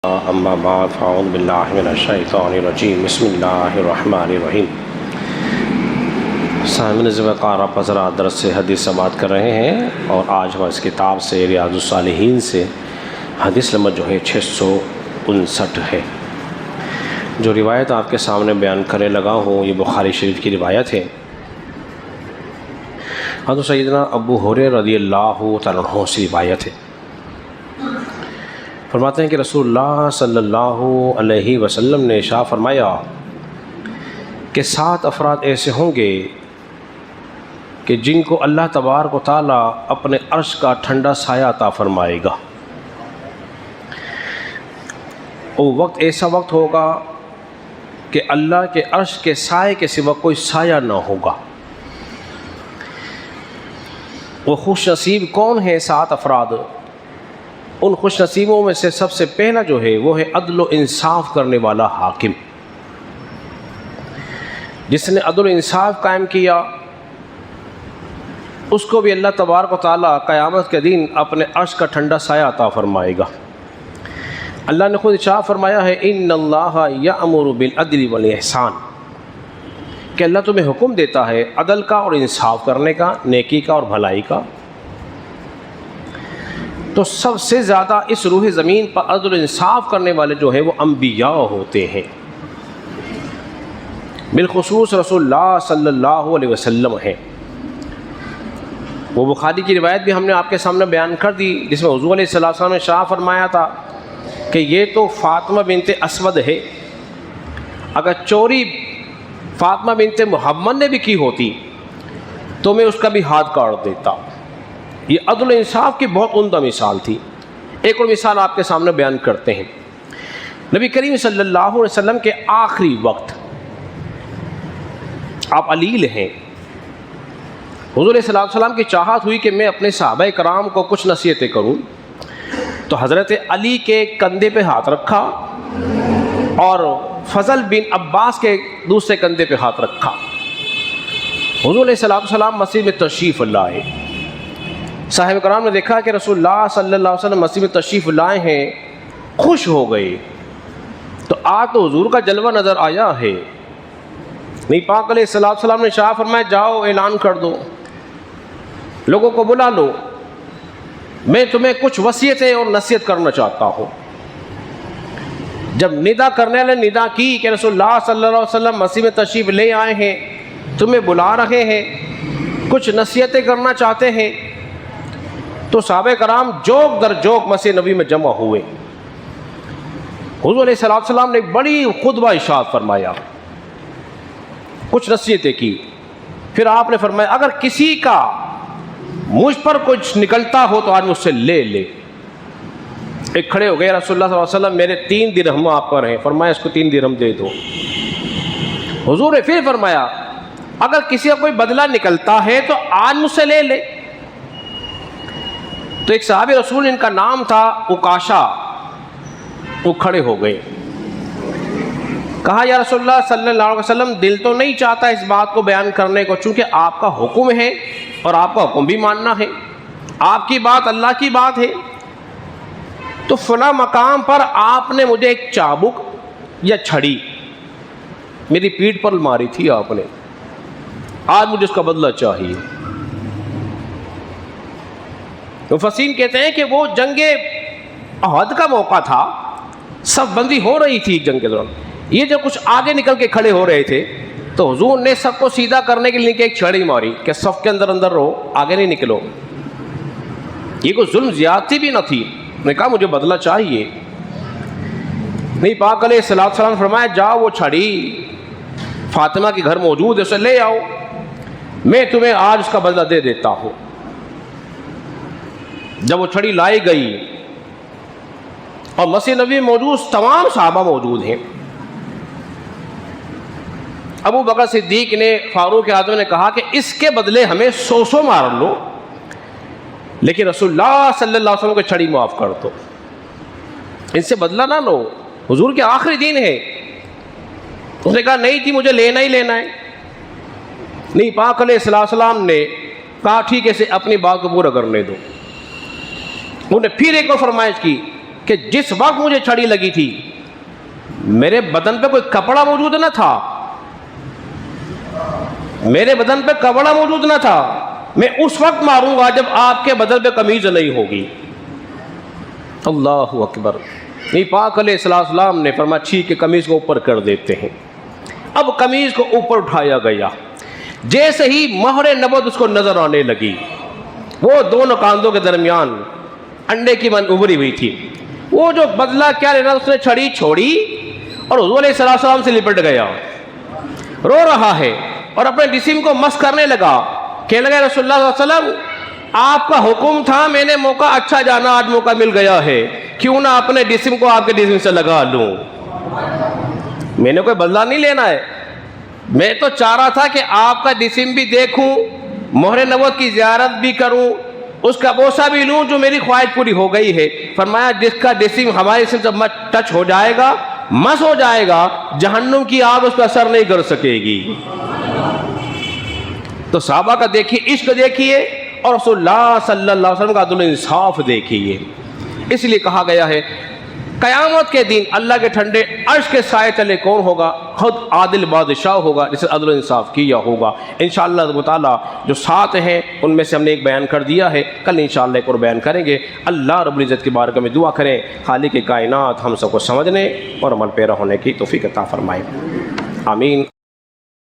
اما بعد فاعوذ باللہ من الشیطان الرجیم بسم اللہ الرحمن الرحیم۔ سامعین وقار آپ حضرات درس سے حدیث سماعت کر رہے ہیں اور آج ہم اس کتاب سے ریاض الصالحین سے حدیث نمبر جو ہے 659 ہے۔ جو روایت آپ کے سامنے بیان کرنے لگا ہوں یہ بخاری شریف کی روایت ہے۔ حضرت سیدنا ابو ہریرہ رضی اللہ تعالیٰ عنہ سے روایت ہے، فرماتے ہیں کہ رسول اللہ صلی اللہ علیہ وسلم نے ارشاد فرمایا کہ 7 افراد ایسے ہوں گے کہ جن کو اللہ تبارک و تعالیٰ اپنے عرش کا ٹھنڈا سایہ عطا فرمائے گا۔ وہ وقت ایسا وقت ہوگا کہ اللہ کے عرش کے سائے کے سوا کوئی سایہ نہ ہوگا۔ وہ خوش نصیب کون ہیں 7 افراد؟ ان خوش نصیبوں میں سے سب سے پہلا جو ہے وہ ہے عدل و انصاف کرنے والا حاکم۔ جس نے عدل و انصاف قائم کیا اس کو بھی اللہ تبارک و تعالیٰ قیامت کے دن اپنے عرش کا ٹھنڈا سایہ عطا فرمائے گا۔ اللہ نے خود ارشاد فرمایا ہے ان اللہ یأمر بالعدل والاحسان، کہ اللہ تمہیں حکم دیتا ہے عدل کا اور انصاف کرنے کا، نیکی کا اور بھلائی کا۔ تو سب سے زیادہ اس روح زمین پر عدل و انصاف کرنے والے جو ہیں وہ انبیاء ہوتے ہیں، بالخصوص رسول اللہ صلی اللہ علیہ وسلم ہیں۔ وہ بخاری کی روایت بھی ہم نے آپ کے سامنے بیان کر دی جس میں حضور علیہ السلام نے ارشاد فرمایا تھا کہ یہ تو فاطمہ بنت اسود ہے، اگر چوری فاطمہ بنت محمد نے بھی کی ہوتی تو میں اس کا بھی ہاتھ کاٹ دیتا۔ یہ عدل و انصاف کی بہت عمدہ مثال تھی۔ ایک اور مثال آپ کے سامنے بیان کرتے ہیں۔ نبی کریم صلی اللہ علیہ وسلم کے آخری وقت آپ علیل ہیں، حضور علیہ السلام کی چاہت ہوئی کہ میں اپنے صحابہ کرام کو کچھ نصیحتیں کروں، تو حضرت علی کے کندھے پہ ہاتھ رکھا اور فضل بن عباس کے دوسرے کندھے پہ ہاتھ رکھا۔ حضور علیہ السلام مسجد میں تشریف لائے۔ صاحب کرام نے دیکھا کہ رسول اللہ صلی اللہ علیہ وسلم مسجد میں تشریف لائے ہیں، خوش ہو گئے۔ تو آج تو حضور کا جلوہ نظر آیا ہے۔ نبی پاک علیہ السلام نے ارشاد فرمایا جاؤ اعلان کر دو، لوگوں کو بلا لو، میں تمہیں کچھ وصیتیں اور نصیحت کرنا چاہتا ہوں۔ جب ندا کرنے والے ندا کی کہ رسول اللہ صلی اللہ علیہ وسلم مسجد میں تشریف لے آئے ہیں، تمہیں بلا رہے ہیں، کچھ نصیحتیں کرنا چاہتے ہیں، تو صحابہ کرام جوک در جوک مسجد نبی میں جمع ہوئے۔ حضور علیہ السلام نے ایک بڑی خطبہ ارشاد فرمایا، کچھ نصیحتیں کی، پھر آپ نے فرمایا اگر کسی کا مجھ پر کچھ نکلتا ہو تو آج مجھ سے لے لے۔ ایک کھڑے ہو گئے، رسول اللہ صلی اللہ علیہ وسلم میرے 3 درہم آپ پر ہیں، فرمایا اس کو 3 درہم دے دو۔ حضور نے پھر فرمایا اگر کسی کا کوئی بدلہ نکلتا ہے تو آج مجھ سے لے لے۔ تو ایک صحابی رسول ان کا نام تھا عکاشہ، وہ کھڑے ہو گئے، کہا یا رسول اللہ صلی اللہ علیہ وسلم دل تو نہیں چاہتا اس بات کو بیان کرنے کو، چونکہ آپ کا حکم ہے اور آپ کا حکم بھی ماننا ہے، آپ کی بات اللہ کی بات ہے، تو فلاں مقام پر آپ نے مجھے ایک چابک یا چھڑی میری پیٹھ پر ماری تھی آپ نے، آج مجھے اس کا بدلہ چاہیے۔ مفسرین کہتے ہیں کہ وہ جنگ احد کا موقع تھا، صف بندی ہو رہی تھی جنگ کے دوران، یہ جو کچھ آگے نکل کے کھڑے ہو رہے تھے تو حضور نے سب کو سیدھا کرنے کے لیے ایک چھڑی ماری کہ صف کے اندر رہو، آگے نہیں نکلو۔ یہ کوئی ظلم زیادتی بھی نہ تھی، نے کہا مجھے بدلہ چاہیے۔ نہیں پاک علیہ السلام فرمایا جاؤ وہ چھڑی فاطمہ کے گھر موجود ہے، اسے لے آؤ، میں تمہیں آج اس کا بدلہ دے دیتا ہوں۔ جب وہ چھڑی لائی گئی اور مسجد نبی موجود تمام صحابہ موجود ہیں، ابو بکر صدیق نے فاروق اعظم نے کہا کہ اس کے بدلے ہمیں 100 مار لو، لیکن رسول اللہ صلی اللہ علیہ وسلم کو چھڑی معاف کر دو، ان سے بدلہ نہ لو، حضور کے آخری دن ہے۔ اس نے کہا نہیں تھی، مجھے لینا ہی لینا ہے۔ نہیں پاک علیہ السلام نے کہا ٹھیک ہے، اسے اپنی بات کو پورا کرنے دو۔ انہوں نے پھر ایک اور فرمائش کی کہ جس وقت مجھے چھڑی لگی تھی میرے بدن پہ کوئی کپڑا موجود نہ تھا، میرے بدن پہ کپڑا موجود نہ تھا، میں اس وقت ماروں گا جب آپ کے بدن پہ قمیض نہیں ہوگی۔ اللہ اکبر۔ نبی پاک علیہ السلام نے فرمایا ٹھیک ہے قمیض کو اوپر کر دیتے ہیں۔ اب قمیض کو اوپر اٹھایا گیا، جیسے ہی مہر نبوت اس کو نظر آنے لگی، وہ دونوں کاندھوں کے درمیان انڈے کی من ابری ہوئی تھی، وہ جو بدلہ کیا لینا اس نے چھڑی چھوڑی اور حضور علیہ السلام سے لپٹ گیا، رو رہا ہے اور اپنے جسم کو مس کرنے لگا، کہنے لگا رسول اللہ صلی اللہ علیہ وسلم آپ کا حکم تھا، میں نے موقع اچھا جانا، آج موقع مل گیا ہے، کیوں نہ اپنے جسم کو آپ کے جسم سے لگا لوں، میں نے کوئی بدلہ نہیں لینا ہے، میں تو چاہ رہا تھا کہ آپ کا جسم بھی دیکھوں، مہر نبوت کی زیارت بھی کروں، اس کا بوسہ بھی لوں، جو میری خواہش پوری ہو گئی ہے۔ فرمایا جس کا جسم ہمارے جسم سے ٹچ ہو جائے گا، مس ہو جائے گا، جہنم کی آگ اس پہ اثر نہیں کر سکے گی۔ تو صحابہ کا دیکھیے عشق دیکھیے اور رسول اللہ صلی اللہ علیہ وسلم کا عدل انصاف دیکھیے۔ اس لیے کہا گیا ہے قیامت کے دن اللہ کے ٹھنڈے عرش کے سائے تلے کون ہوگا؟ خود عادل بادشاہ ہوگا جس نے عدل و انصاف کیا ہوگا۔ انشاءاللہ تعالیٰ جو 7 ہیں ان میں سے ہم نے ایک بیان کر دیا ہے، کل انشاءاللہ ایک اور بیان کریں گے۔ اللہ رب العزت کی بارگاہ میں دعا کریں خالق کائنات ہم سب کو سمجھنے اور عمل پیرا ہونے کی توفیق عطا فرمائے، آمین۔